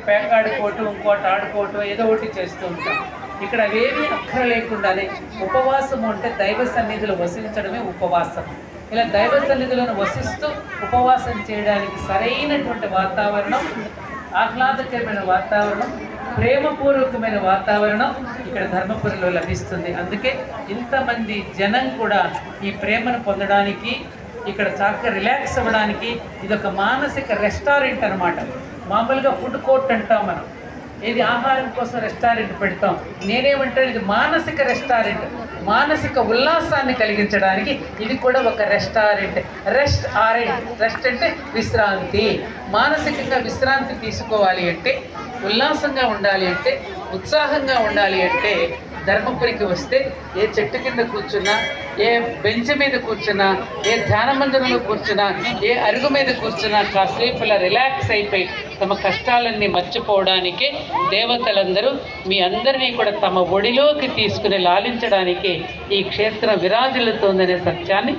పేకాడుకోవటం, ఇంకోటి ఆడుకోవటం, ఏదో ఒకటి చేస్తూ ఉంటాం. ఇక్కడ అవేమీ అక్కర లేకుండానే ఉపవాసము అంటే దైవ సన్నిధిలో వసించడమే ఉపవాసం. ఇలా దైవ సన్నిధులను వసిస్తూ ఉపవాసం చేయడానికి సరైనటువంటి వాతావరణం, ఆహ్లాదకరమైన వాతావరణం, ప్రేమపూర్వకమైన వాతావరణం ఇక్కడ ధర్మపురిలో లభిస్తుంది. అందుకే ఇంతమంది జనం కూడా ఈ ప్రేమను పొందడానికి, ఇక్కడ చక్కగా రిలాక్స్ అవ్వడానికి ఇదొక మానసిక రెస్టారెంట్ అనమాట. మామూలుగా ఫుడ్ కోర్ట్ అంటాం మనం, ఇది ఆహారం కోసం రెస్టారెంట్ పెడతాం. నేనేమంటాను, ఇది మానసిక రెస్టారెంట్. మానసిక ఉల్లాసాన్ని కలిగించడానికి ఇది కూడా ఒక రెస్టారెంట్. రెస్ట్ అంటే విశ్రాంతి. మానసికంగా విశ్రాంతి తీసుకోవాలి అంటే, ఉల్లాసంగా ఉండాలి అంటే, ఉత్సాహంగా ఉండాలి అంటే ధర్మపురికి వస్తే ఏ చెట్టు కింద కూర్చున్నా, ఏ బెంచ్ మీద కూర్చున్నా, ఏ ధ్యాన మందిరంలో కూర్చున్నా, ఏ అరుగు మీద కూర్చున్నా కాసేపు ఇలా రిలాక్స్ అయిపోయి తమ కష్టాలన్నీ మర్చిపోవడానికి దేవతలందరూ మీ అందరినీ కూడా తమ ఒడిలోకి తీసుకుని లాలించడానికి ఈ క్షేత్రం విరాజిల్లుతోందనే సత్యాన్ని